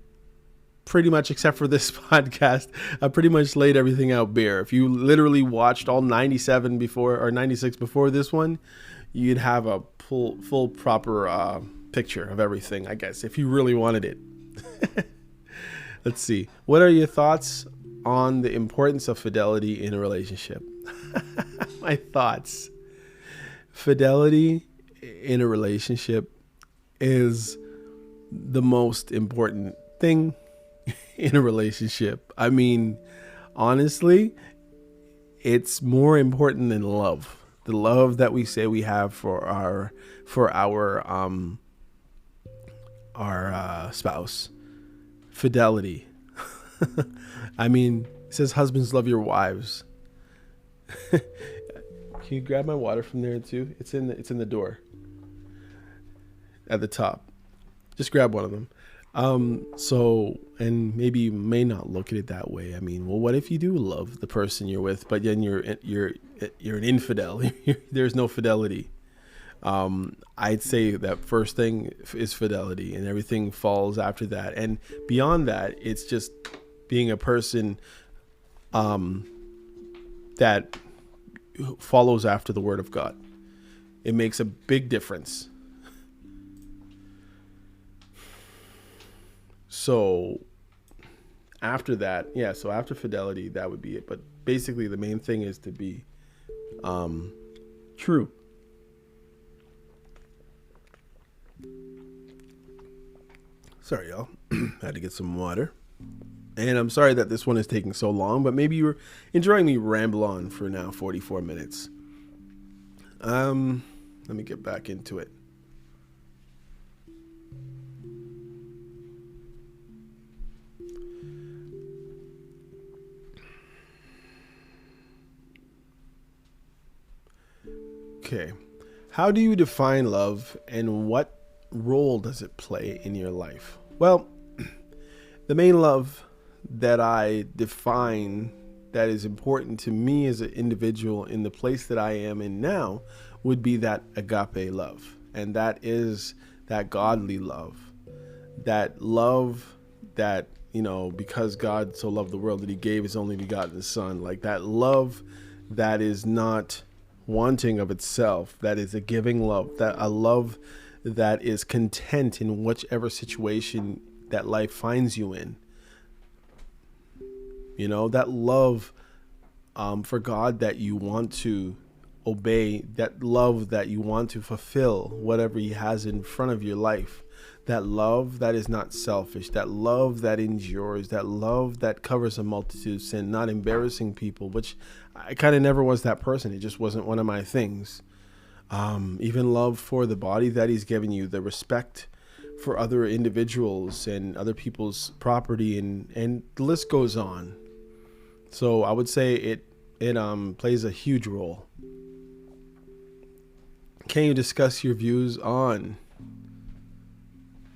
pretty much except for this podcast, I pretty much laid everything out bare. If you literally watched all 97 before or 96 before this one, you'd have a full proper picture of everything, I guess, if you really wanted it. Let's see. What are your thoughts on the importance of fidelity in a relationship? My thoughts. Fidelity in a relationship is the most important thing in a relationship. I mean, honestly, it's more important than love. The love that we say we have for our spouse. Fidelity. I mean, it says husbands love your wives. Can you grab my water from there too? It's in the door at the top. Just grab one of them. And maybe you may not look at it that way. I mean, well, what if you do love the person you're with, but then you're an infidel? There's no fidelity. I'd say that first thing is fidelity, and everything falls after that. And beyond that, it's just being a person that follows after the word of God. It makes a big difference. So after that, so after fidelity, that would be it. But basically the main thing is to be true. Sorry, y'all. I had to get some water. And I'm sorry that this one is taking so long, but maybe you're enjoying me ramble on for now 44 minutes. Let me get back into it. Okay. How do you define love and what role does it play in your life? Well, the main love that I define that is important to me as an individual in the place that I am in now would be that agape love. And that is that godly love. That love that, because God so loved the world that he gave his only begotten son. Like that love that is not wanting of itself, that is a giving love, that a love that is content in whichever situation that life finds you in. That love for God that you want to obey, that love that you want to fulfill whatever he has in front of your life, that love that is not selfish, that love that endures, that love that covers a multitude of sin, not embarrassing people, which I kind of never was that person. It just wasn't one of my things. Even love for the body that he's given you, the respect for other individuals and other people's property, and the list goes on. So I would say it plays a huge role. Can you discuss your views on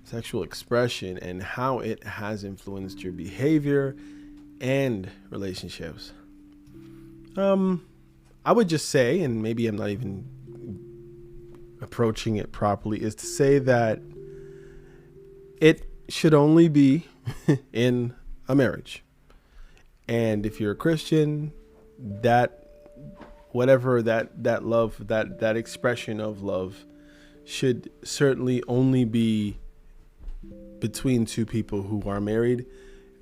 sexual expression and how it has influenced your behavior and relationships? I would just say, and maybe I'm not even approaching it properly, is to say that it should only be in a marriage. And if you're a Christian, that whatever that love, that expression of love should certainly only be between two people who are married.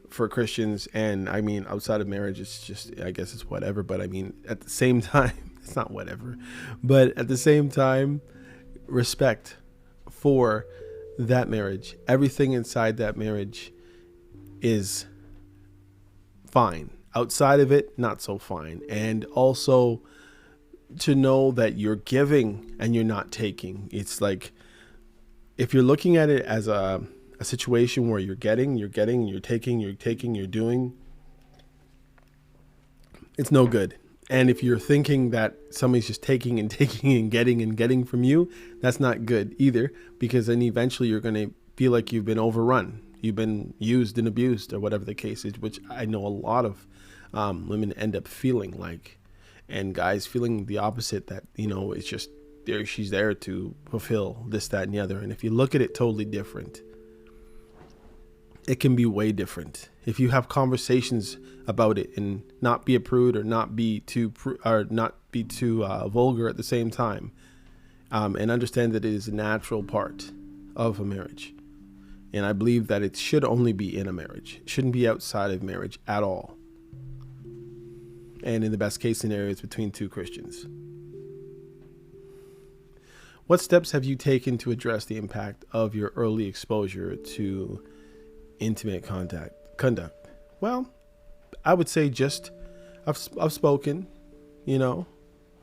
For Christians, and I mean outside of marriage, it's just, I guess it's whatever, but I mean at the same time, it's not whatever, but at the same time, respect for that marriage. Everything inside that marriage is fine. Outside of it, not so fine. And also to know that you're giving and you're not taking. It's like, if you're looking at it as a situation where you're getting, you're taking, you're doing, it's no good. And if you're thinking that somebody's just taking and taking and getting from you, that's not good either, because then eventually you're going to feel like you've been overrun. You've been used and abused, or whatever the case is, which I know a lot of women end up feeling like, and guys feeling the opposite, that, it's just there, she's there to fulfill this, that, and the other. And if you look at it totally different, it can be way different. If you have conversations about it and not be a prude or not be too vulgar at the same time, and understand that it is a natural part of a marriage. And I believe that it should only be in a marriage. It shouldn't be outside of marriage at all. And in the best case scenario, it's between two Christians. What steps have you taken to address the impact of your early exposure to intimate conduct? Well, I would say just I've spoken,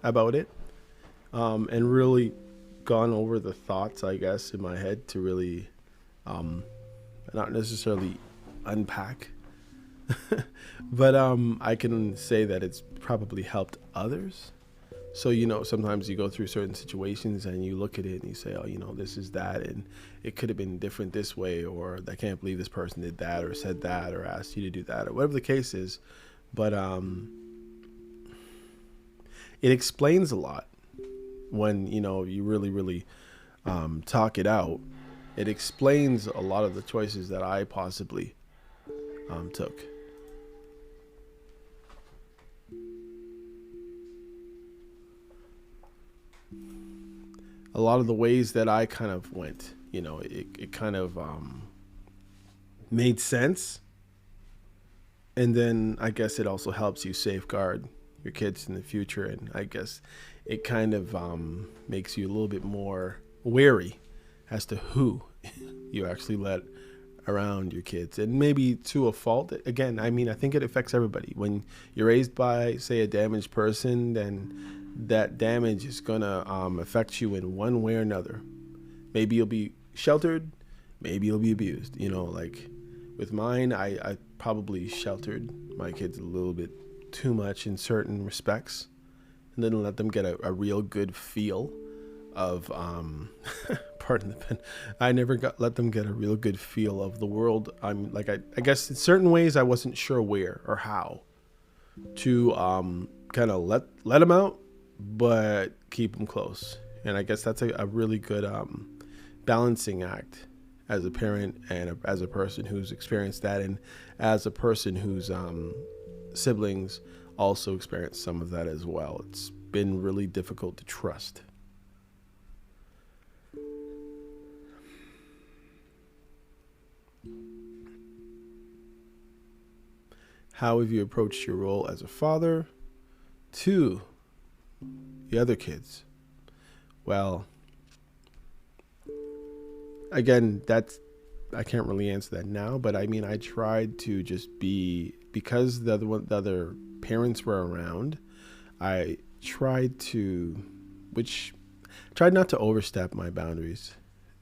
about it, and really gone over the thoughts, I guess, in my head to really not necessarily unpack, but I can say that it's probably helped others. So, sometimes you go through certain situations and you look at it and you say, oh, this is that, and it could have been different this way, or I can't believe this person did that or said that or asked you to do that, or whatever the case is. But it explains a lot when, you really, really talk it out. It explains a lot of the choices that I possibly took. A lot of the ways that I kind of went, it kind of made sense. And then I guess it also helps you safeguard your kids in the future. And I guess it kind of makes you a little bit more wary as to who you actually let around your kids, and maybe to a fault. Again, I mean, I think it affects everybody. When you're raised by, say, a damaged person, then that damage is gonna affect you in one way or another. Maybe you'll be sheltered, maybe you'll be abused. Like with mine, I probably sheltered my kids a little bit too much in certain respects, and didn't let them get a real good feel of pardon the pen. I never let them get a real good feel of the world. I'm like, I guess in certain ways I wasn't sure where or how to kind of let them out, but keep them close. And I guess that's a really good balancing act as a parent and as a person who's experienced that, and as a person whose siblings also experienced some of that as well. It's been really difficult to trust. How have you approached your role as a father to the other kids? Well, again, I can't really answer that now, but I mean, I tried to just be, because the other parents were around, I tried not to overstep my boundaries.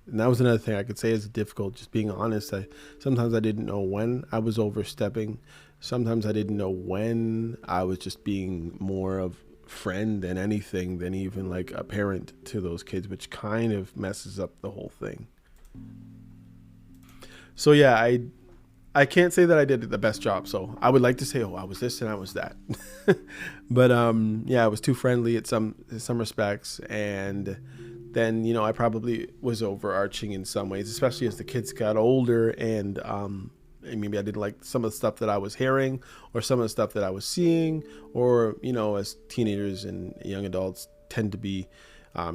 And that was another thing I could say is difficult, just being honest. Sometimes I didn't know when I was overstepping. Sometimes I didn't know when I was just being more of friend than anything, than even like a parent to those kids, which kind of messes up the whole thing. So yeah, I can't say that I did the best job. So I would like to say, oh, I was this and I was that. But yeah, I was too friendly in some respects, and then I probably was overarching in some ways, especially as the kids got older, and maybe I didn't like some of the stuff that I was hearing, or some of the stuff that I was seeing, or as teenagers and young adults tend to be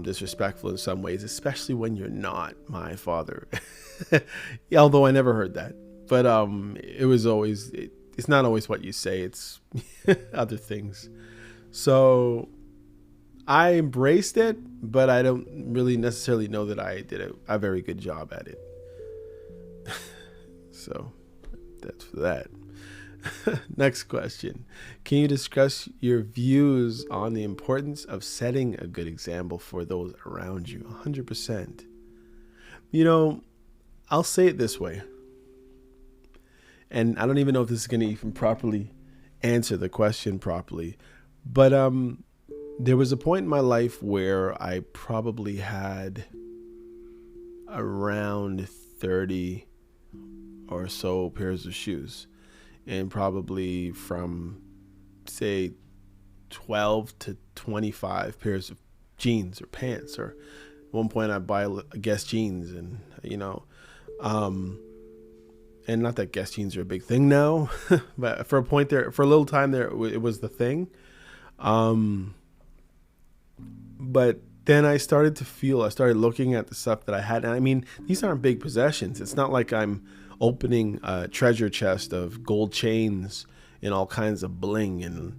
disrespectful in some ways, especially when you're not my father. Although I never heard that, but it was always it's not always what you say, it's other things. So I embraced it, but I don't really necessarily know that I did a very good job at it. So that's for that. Next question. Can you discuss your views on the importance of setting a good example for those around you? 100%. I'll say it this way. And I don't even know if this is going to even properly answer the question properly. But there was a point in my life where I probably had around 30 or so pairs of shoes, and probably from, say, 12 to 25 pairs of jeans or pants. Or at one point I'd buy Guess jeans, and and not that Guess jeans are a big thing now, but for a little time there, it was the thing. But then I started looking at the stuff that I had. And I mean, these aren't big possessions. It's not like I'm opening a treasure chest of gold chains and all kinds of bling and,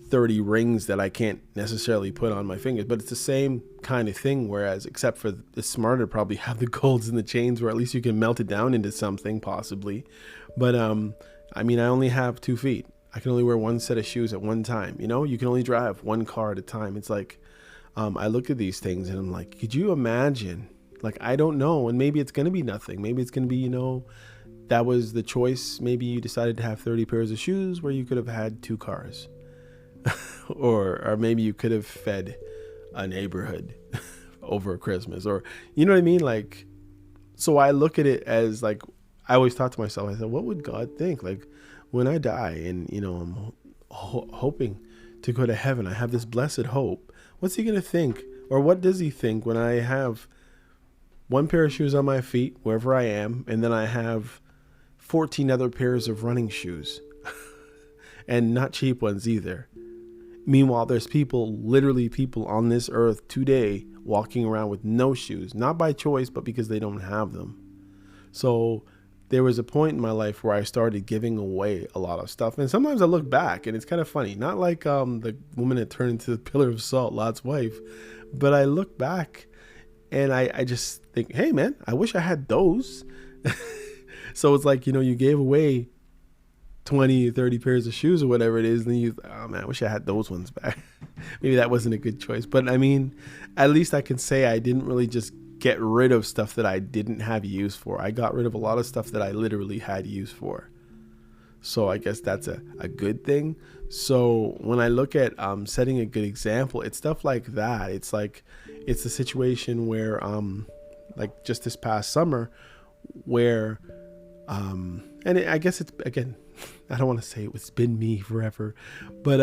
30 rings that I can't necessarily put on my fingers. But it's the same kind of thing, whereas except for it's smarter to probably have the golds and the chains, where at least you can melt it down into something possibly. But I mean, I only have 2 feet. I can only wear one set of shoes at one time. You can only drive one car at a time. It's like, I look at these things and I'm like, could you imagine? Like, I don't know. And maybe it's going to be nothing. Maybe it's going to be, that was the choice. Maybe you decided to have 30 pairs of shoes where you could have had 2 cars. or maybe you could have fed a neighborhood over Christmas, or, you know what I mean? Like, so I look at it as like, I always thought to myself, I said, what would God think? Like, when I die and, I'm hoping to go to heaven, I have this blessed hope. What's he going to think? Or what does he think when I have 1 pair of shoes on my feet, wherever I am, and then I have 14 other pairs of running shoes, and not cheap ones either? Meanwhile, there's literally people on this earth today walking around with no shoes, not by choice, but because they don't have them. So there was a point in my life where I started giving away a lot of stuff. And sometimes I look back and it's kind of funny, not like the woman that turned into the pillar of salt, Lot's wife, but I look back and I just think, hey man, I wish I had those. So it's like, you gave away 20, 30 pairs of shoes or whatever it is. And then oh man, I wish I had those ones back. Maybe that wasn't a good choice. But I mean, at least I can say I didn't really just get rid of stuff that I didn't have use for. I got rid of a lot of stuff that I literally had use for. So I guess that's a good thing. So when I look at setting a good example, it's stuff like that. It's like, it's a situation where, like just this past summer, where, I guess it's, again, I don't want to say it's been me forever, but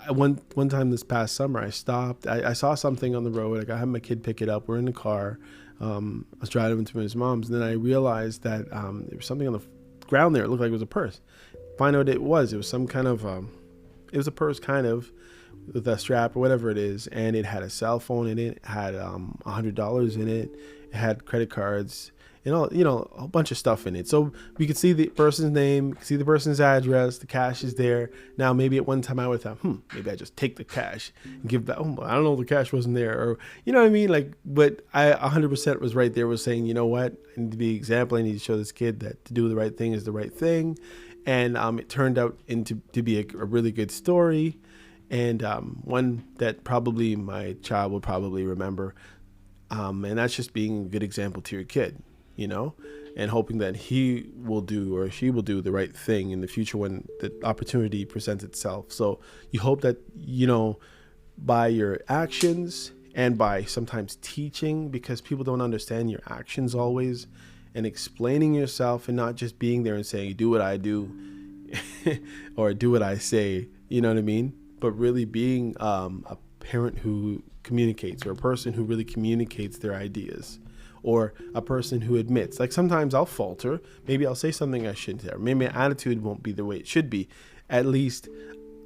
one time this past summer, I stopped. I saw something on the road. Like I had my kid pick it up. We're in the car. I was driving him to his mom's, and then I realized that there was something on the ground there. It looked like it was a purse. Find out it was some kind of it was a purse, kind of, with a strap or whatever it is, and it had a cell phone in it, had $100 in it, it had credit cards, and all, a bunch of stuff in it. So we could see the person's name, see the person's address, the cash is there. Now maybe at one time I would have thought, maybe I just take the cash and give that. Oh, I don't know, the cash wasn't there, or you know what I mean? Like, but I 100% was right there, was saying, you know what, I need to be an example. I need to show this kid that to do the right thing is the right thing. And it turned out to be a really good story, and one that probably my child will probably remember. And that's just being a good example to your kid, and hoping that he will do or she will do the right thing in the future when the opportunity presents itself. So you hope that, by your actions and by sometimes teaching, because people don't understand your actions always, and explaining yourself and not just being there and saying, do what I do or do what I say, you know what I mean? But really being a parent who communicates, or a person who really communicates their ideas, or a person who admits. Like sometimes I'll falter. Maybe I'll say something I shouldn't say. Or maybe my attitude won't be the way it should be. At least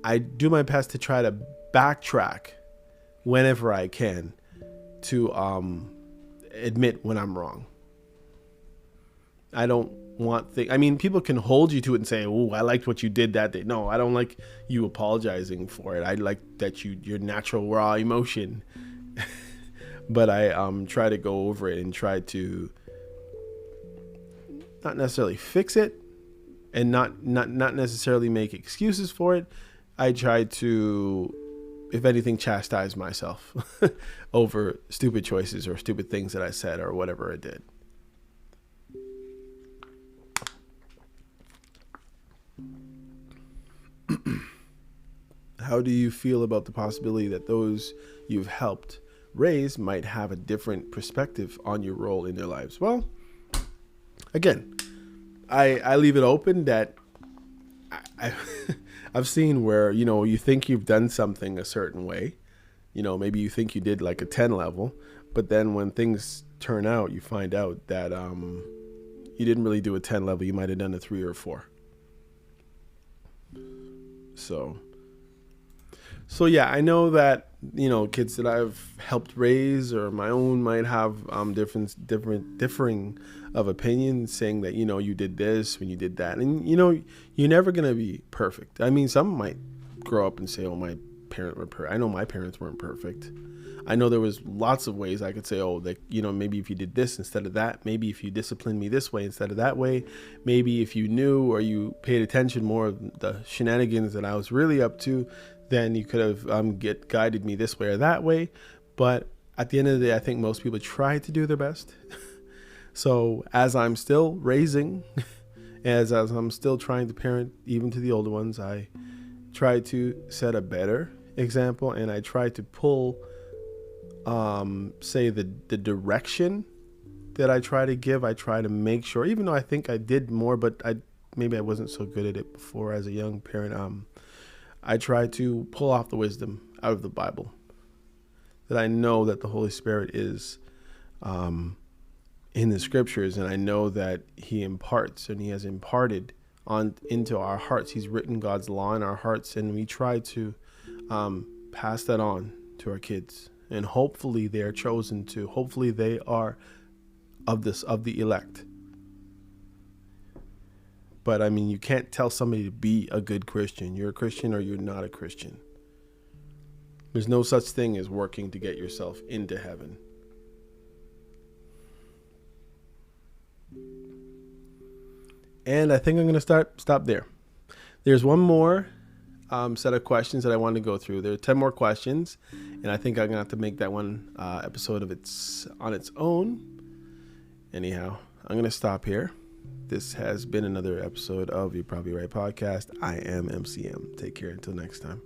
I do my best to try to backtrack whenever I can to admit when I'm wrong. I don't want people can hold you to it and say, oh, I liked what you did that day. No, I don't like you apologizing for it. I like that your natural raw emotion. But I try to go over it and try to not necessarily fix it, and not necessarily make excuses for it. I try to, if anything, chastise myself over stupid choices or stupid things that I said or whatever I did. How do you feel about the possibility that those you've helped raise might have a different perspective on your role in their lives? Well, again, I leave it open that I've seen where, you think you've done something a certain way, maybe you think you did like a 10 level, but then when things turn out, you find out that you didn't really do a 10 level. You might have done a 3 or 4. So yeah, I know that, kids that I've helped raise or my own might have differing of opinions, saying that, you did this when you did that. And, you're never going to be perfect. I mean, some might grow up and say, oh, my parents were perfect. I know my parents weren't perfect. I know there was lots of ways I could say, oh, that, maybe if you did this instead of that, maybe if you disciplined me this way instead of that way, maybe if you knew or you paid attention more of the shenanigans that I was really up to, then you could have guided me this way or that way. But at the end of the day, I think most people try to do their best. So as I'm still raising, as I'm still trying to parent even to the older ones, I try to set a better example, and I try to pull say the direction that I try to give. I try to make sure, even though I think I did more, but maybe I wasn't so good at it before as a young parent, I try to pull off the wisdom out of the Bible, that I know that the Holy Spirit is in the scriptures, and I know that he imparts, and he has imparted into our hearts. He's written God's law in our hearts, and we try to pass that on to our kids. And hopefully they are chosen to. Hopefully they are of the elect. But I mean, you can't tell somebody to be a good Christian. You're a Christian or you're not a Christian. There's no such thing as working to get yourself into heaven. And I think I'm going to stop there. There's one more set of questions that I want to go through. There are 10 more questions, and I think I'm going to have to make that one episode on its own. Anyhow, I'm going to stop here. This has been another episode of You're Probably Right podcast. I am MCM. Take care until next time.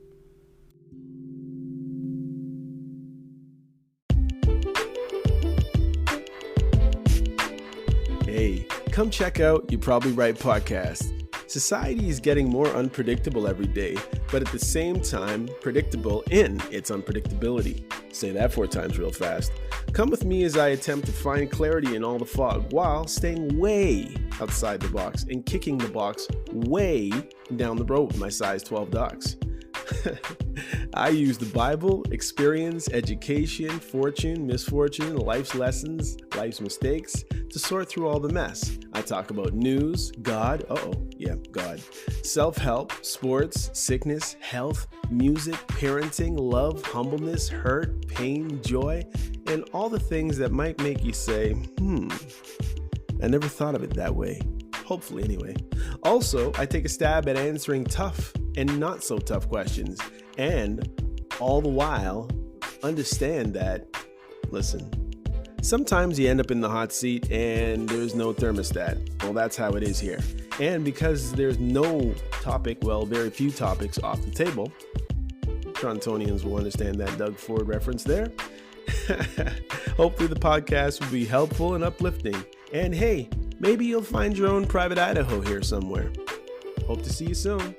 Hey, come check out You're Probably Right podcast. Society is getting more unpredictable every day, but at the same time, predictable in its unpredictability. Say that 4 times real fast. Come with me as I attempt to find clarity in all the fog while staying way outside the box and kicking the box way down the road with my size 12 dogs. I use the Bible, experience, education, fortune, misfortune, life's lessons, life's mistakes to sort through all the mess. I talk about news, God, God, self-help, sports, sickness, health, music, parenting, love, humbleness, hurt, pain, joy, and all the things that might make you say, I never thought of it that way. Hopefully, anyway. Also, I take a stab at answering tough and not so tough questions, and all the while understand that, listen, sometimes you end up in the hot seat and there's no thermostat. Well, that's how it is here. And because there's no topic, very few topics off the table, Torontonians will understand that Doug Ford reference there. Hopefully the podcast will be helpful and uplifting. And hey, maybe you'll find your own private Idaho here somewhere. Hope to see you soon.